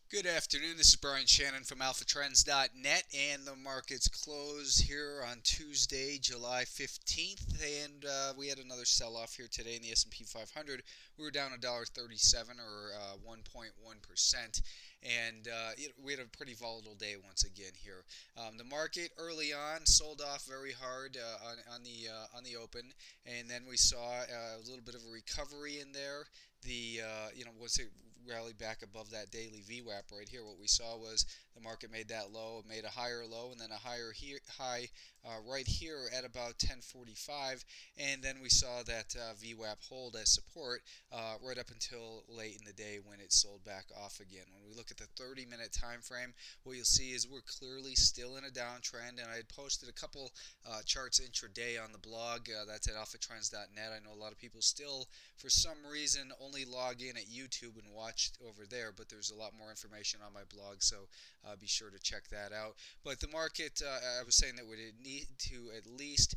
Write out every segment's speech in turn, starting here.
Good afternoon. This is Brian Shannon from AlphaTrends.net, and the markets close here on Tuesday, July 15th, and we had another sell-off here today in the S&P 500. We were down $1.37 or 1.1%, and we had a pretty volatile day once again here. The market early on sold off very hard on the open, and then we saw a little bit of a recovery in there. Once it rallied back above that daily VWAP right here, what we saw was the market made that low, made a higher low, and then a high right here at about 10:45, and then we saw that VWAP hold as support right up until late in the day when it sold back off again. When we look at the 30-minute time frame, what you'll see is we're clearly still in a downtrend, and I had posted a couple charts intraday on the blog. That's at alphatrends.net. I know a lot of people still, for some reason, only log in at YouTube and watch over there, but there's a lot more information on my blog, so be sure to check that out. But the market, I was saying that we need to at least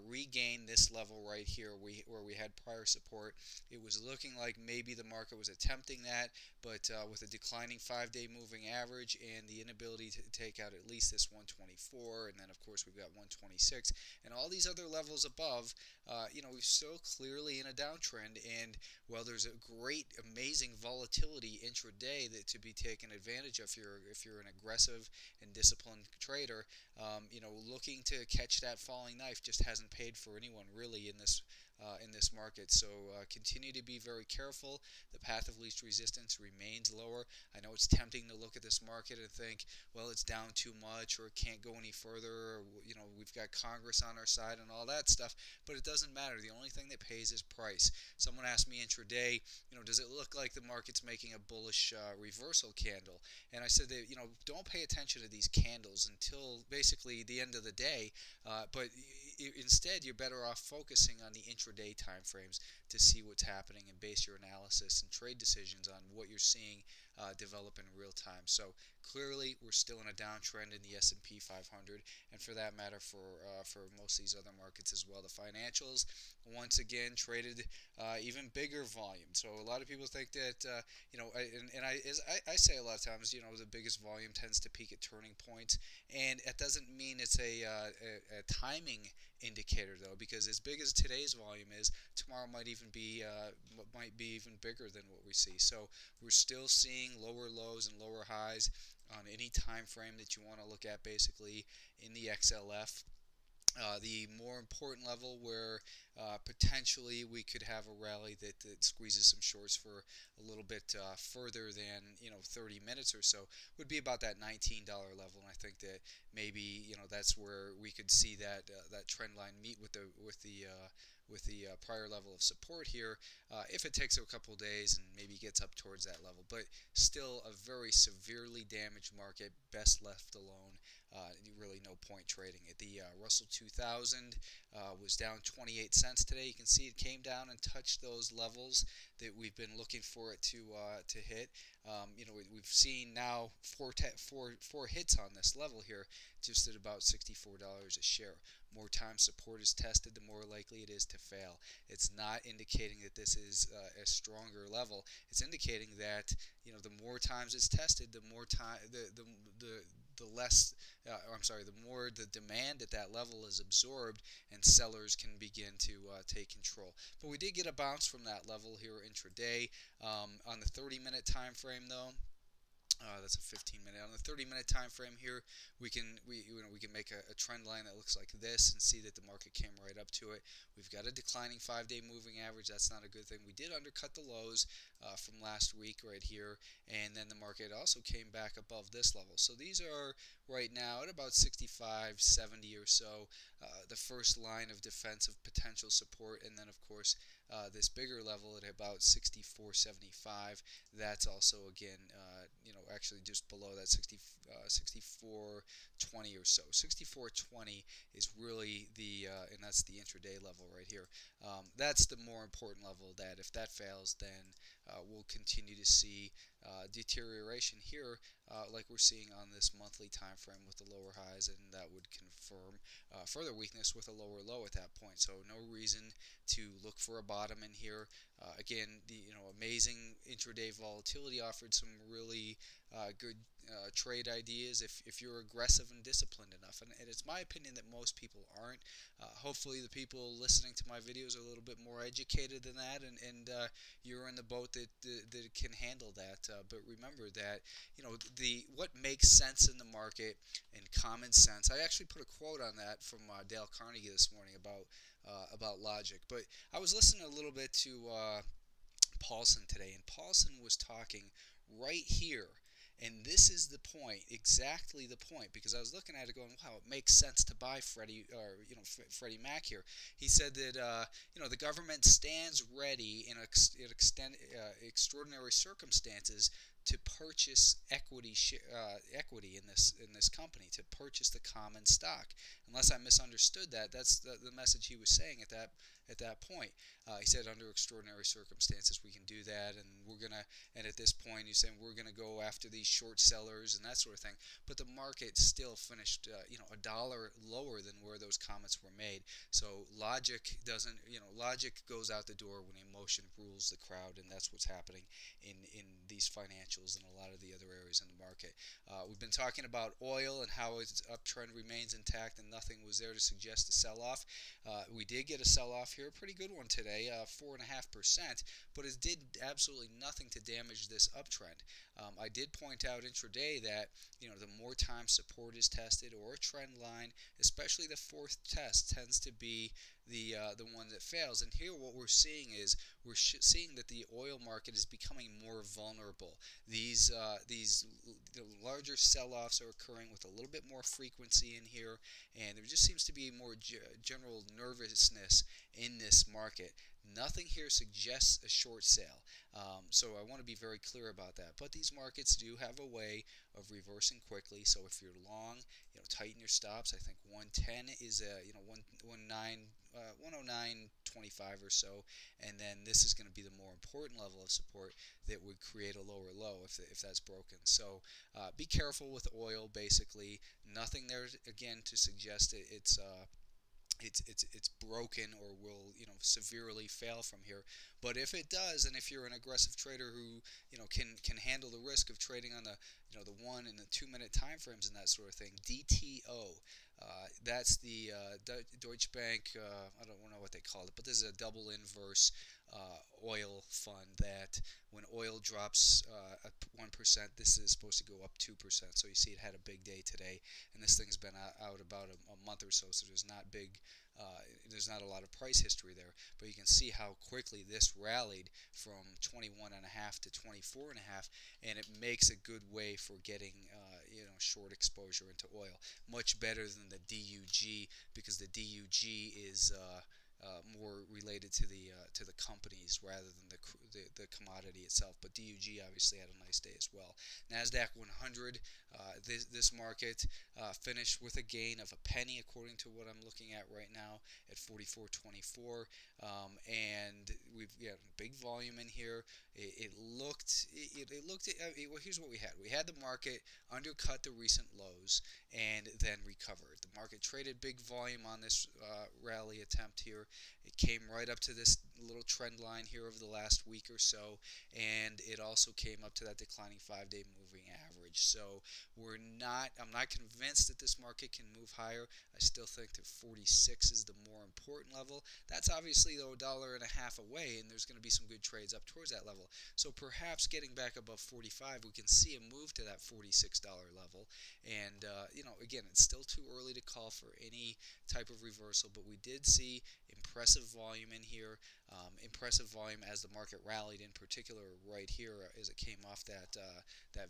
regain this level right here where we had prior support. It was looking like maybe the market was attempting that, but with a declining 5-day moving average and the inability to take out at least this 124, and then of course we've got 126, and all these other levels above, we're still clearly in a downtrend. And while there's a great, amazing volatility intraday that to be taken advantage of if you're an aggressive and disciplined trader, looking to catch that falling knife just hasn't paid for anyone really in this market. So continue to be very careful. The path of least resistance remains lower. I know it's tempting to look at this market and think, well, it's down too much, or it can't go any further, or we've got Congress on our side and all that stuff. But it doesn't matter. The only thing that pays is price. Someone asked me intraday, does it look like the market's making a bullish reversal candle? And I said that, don't pay attention to these candles until basically the end of the day. But instead, you're better off focusing on the intraday time frames to see what's happening and base your analysis and trade decisions on what you're seeing develop in real time. So clearly, we're still in a downtrend in the S&P 500, and for that matter, for most of these other markets as well. The financials once again traded even bigger volume. So a lot of people think that I say a lot of times, the biggest volume tends to peak at turning points, and it doesn't mean it's a timing indicator though, because as big as today's volume is, tomorrow might be even bigger than what we see. So we're still seeing lower lows and lower highs on any time frame that you want to look at, basically in the XLF. The more important level where potentially we could have a rally that squeezes some shorts for a little bit further than 30 minutes or so would be about that $19 level, and I think that maybe that's where we could see that trend line meet with the prior level of support here, if it takes a couple days and maybe gets up towards that level. But still a very severely damaged market, best left alone. Really no point trading it. The Russell 2000 was down 28 cents today. You can see it came down and touched those levels that we've been looking for it to hit. We've seen now four hits on this level here, just at about $64 a share. More time support is tested, the more likely it is to fail. It's not indicating that this is a stronger level. It's indicating that the more times it's tested, the more time the less the more the demand at that level is absorbed, and sellers can begin to take control. But we did get a bounce from that level here intraday. On the 30-minute time frame though, that's a 15-minute. On the 30-minute time frame here, we can make a trend line that looks like this and see that the market came right up to it. We've got a declining 5-day moving average. That's not a good thing. We did undercut the lows from last week right here, and then the market also came back above this level. So these are right now at about 65.70 or so, the first line of defensive potential support, and then of course this bigger level at about 64.75. That's also again actually just below that 64.20 or so. 64.20 is really and that's the intraday level right here. That's the more important level, that if that fails, then we'll continue to see deterioration here, like we're seeing on this monthly time frame with the lower highs, and that would confirm further weakness with a lower low at that point. So no reason to look for a bottom in here. Again, the amazing intraday volatility offered some really good trade ideas if you're aggressive and disciplined enough. And it's my opinion that most people aren't. Hopefully the people listening to my videos are a little bit more educated than that, and you're in the boat that can handle that. But remember that, what makes sense in the market and common sense. I actually put a quote on that from Dale Carnegie this morning about logic. But I was listening a little bit to Paulson today, and Paulson was talking right here. And this is the point, exactly the point, because I was looking at it going, wow, it makes sense to buy Freddie Mac here. He said that the government stands ready in extraordinary circumstances to purchase equity in this company, to purchase the common stock. Unless I misunderstood that, that's the message he was saying at that point. He said under extraordinary circumstances we can do that, and at this point he's saying we're gonna go after these short sellers and that sort of thing. But the market still finished a dollar lower than where those comments were made. So logic goes out the door when emotion rules the crowd, and that's what's happening in these financials and a lot of the other areas in the market. We've been talking about oil and how its uptrend remains intact, and nothing was there to suggest a sell-off. We did get a sell-off here, a pretty good one today, 4.5%, but it did absolutely nothing to damage this uptrend. I did point out intraday that the more time support is tested or a trend line, especially the fourth test, tends to be the one that fails. And here what we're seeing is seeing that the oil market is becoming more vulnerable. These larger sell-offs are occurring with a little bit more frequency in here, and there just seems to be more general nervousness in this market. Nothing here suggests a short sale, so I want to be very clear about that. But these markets do have a way of reversing quickly. So if you're long, tighten your stops. I think 110 is 109.25 or so, and then this is going to be the more important level of support that would create a lower low if that's broken. So be careful with oil. Basically, nothing there again to suggest it's broken or will severely fail from here. But if it does, and if you're an aggressive trader who can handle the risk of trading on the 1 and the 2 minute time frames and that sort of thing, DTO. That's the Deutsche Bank, I don't know what they call it, but this is a double inverse oil fund that when oil drops 1%, this is supposed to go up 2%. So you see it had a big day today, and this thing's been out about a month or so, so there's not a lot of price history there. But you can see how quickly this rallied from 21.5 to 24.5, and it makes a good way for getting short exposure into oil. Much better than the DUG, because the DUG is more related to the companies rather than the commodity itself. But DUG obviously had a nice day as well. Nasdaq 100, this market finished with a gain of a penny according to what I'm looking at right now at 44.24, and we've got big volume in here. Well, here's what we had. We had the market undercut the recent lows and then recovered. The market traded big volume on this rally attempt here. It came right up to this little trend line here over the last week or so, and it also came up to that declining 5-day moving average. So I'm not convinced that this market can move higher. I still think that 46 is the more important level. That's obviously though $1.50 away, and there's going to be some good trades up towards that level. So perhaps getting back above 45, we can see a move to that $46 level. And again, it's still too early to call for any type of reversal, but we did see impressive volume in here. Impressive volume as the market rallied, in particular right here as it came off that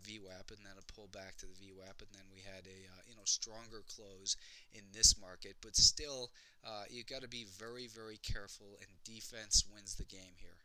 VWAP, and then a pull back to the VWAP, and then we had a stronger close in this market. But still, you got to be very, very careful, and defense wins the game here.